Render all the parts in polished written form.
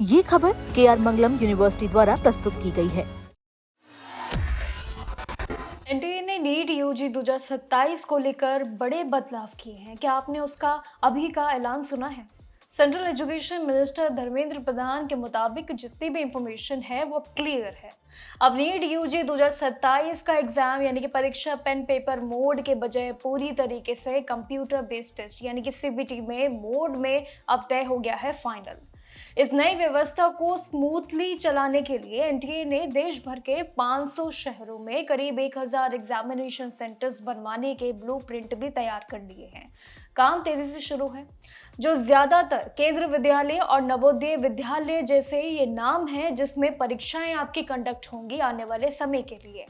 ये खबर KR मंगलम university द्वारा प्रस्तुत की गई है। एनटीए ने नीट यूजी 2027 को लेकर बड़े बदलाव किए हैं। क्या आपने उसका अभी का ऐलान सुना है? Central education minister Dharmendra Pradhan के मुताबिक जितनी भी इंफॉर्मेशन है वो क्लियर है। अब नीट यूजी 2027 का एग्जाम यानी कि परीक्षा पेन पेपर मोड के बजाय पूरी तरीके से कंप्यूटर बेस्ड टेस्ट यानी कि सीबीटी में मोड में अब तय हो गया है फाइनल। इस नई व्यवस्था को स्मूथली चलाने के लिए एनटीए ने देश भर के 500 शहरों में करीब 1000 एग्जामिनेशन सेंटर्स बनवाने के ब्लूप्रिंट भी तैयार कर लिए हैं। काम तेजी से शुरू है। जो ज्यादातर केंद्र विद्यालय और नवोदय विद्यालय जैसे ये नाम है जिसमें परीक्षाएं आपकी कंडक्ट होंगी आने वाले समय के लिए।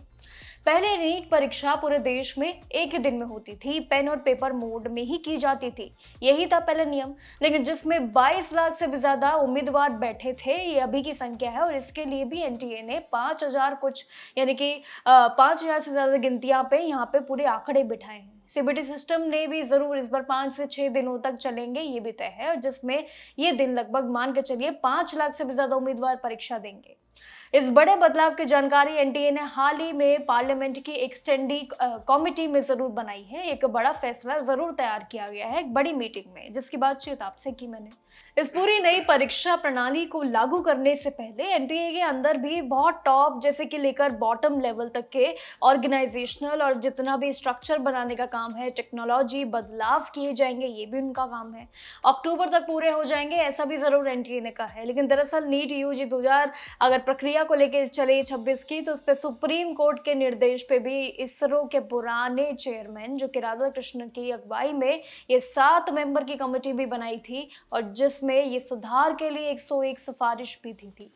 पहले नीट परीक्षा पूरे देश में एक ही दिन में होती थी, पेन और पेपर मोड में ही की जाती थी। यही था पहला नियम, लेकिन जिसमें 22 लाख से भी ज्यादा उम्मीदवार बैठे थे, ये अभी की संख्या है। और इसके लिए भी एनटीए ने 5000 कुछ यानी कि 5000 से ज्यादा गिनतियां पे यहाँ पे पूरे आंकड़े बिठाए हैं। सीबीटी सिस्टम ने भी जरूर इस बार 5 से 6 दिनों तक चलेंगे, ये भी तय है। और जिसमें ये दिन लगभग मान के चलिए 5 लाख से भी ज्यादा उम्मीदवार परीक्षा देंगे। इस बड़े बदलाव की जानकारी एनटीए ने हाल ही में पार्लियामेंट की एक्सटेंडिंग कमेटी में जरूर बनाई है। एक बड़ा फैसला जरूर तैयार किया गया है एक बड़ी मीटिंग में, जिसकी बातचीत आपसे की मैंने। इस पूरी नई परीक्षा प्रणाली को लागू करने से पहले एनटीए के अंदर भी बहुत टॉप जैसे कि लेकर बॉटम लेवल तक के ऑर्गेनाइजेशनल और जितना भी स्ट्रक्चर बनाने का काम है, टेक्नोलॉजी बदलाव किए जाएंगे, ये भी उनका काम है। अक्टूबर तक पूरे हो जाएंगे ऐसा भी जरूर एनटीए ने कहा है। लेकिन दरअसल नीट यूजी 2000 अगर प्रक्रिया को लेकर चले 26 की, तो उस पर सुप्रीम कोर्ट के निर्देश पे भी इसरो के पुराने चेयरमैन जो कि राधा कृष्णन की अगुवाई में ये 7 मेंबर की कमेटी भी बनाई थी, और जिसमें ये सुधार के लिए 101 सिफारिश भी थी।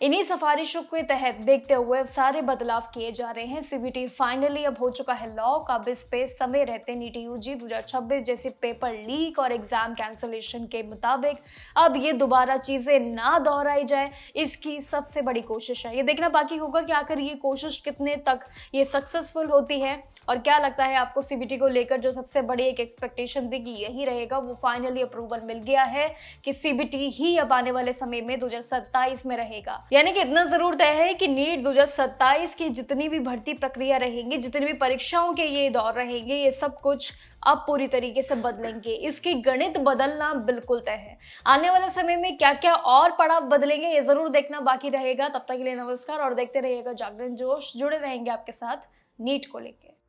इन्हीं सिफारिशों के तहत देखते हुए अब सारे बदलाव किए जा रहे हैं। सीबीटी फाइनली अब हो चुका है लॉक। अब इस पे समय रहते नीट यूजी 2026 जैसे पेपर लीक और एग्जाम कैंसलेशन के मुताबिक अब ये दोबारा चीजें ना दोहराई जाए, इसकी सबसे बड़ी कोशिश है। ये देखना बाकी होगा कि आखिर ये कोशिश कितने तक ये सक्सेसफुल होती है। और क्या लगता है आपको सीबीटी को लेकर जो सबसे बड़ी एक एक्सपेक्टेशन थी कि यही रहेगा, वो फाइनली अप्रूवल मिल गया है कि सीबीटी ही अब आने वाले समय में 2027 में रहेगा। यानी कि इतना जरूर तय है कि नीट 2027 की जितनी भी भर्ती प्रक्रिया रहेंगी, जितनी भी परीक्षाओं के ये दौर रहेंगे, ये सब कुछ अब पूरी तरीके से बदलेंगे। इसकी गणित बदलना बिल्कुल तय है। आने वाले समय में क्या क्या और पड़ाव बदलेंगे ये जरूर देखना बाकी रहेगा। तब तक के लिए नमस्कार और देखते रहिएगा जागरण जोश। जुड़े रहेंगे आपके साथ नीट को लेकर।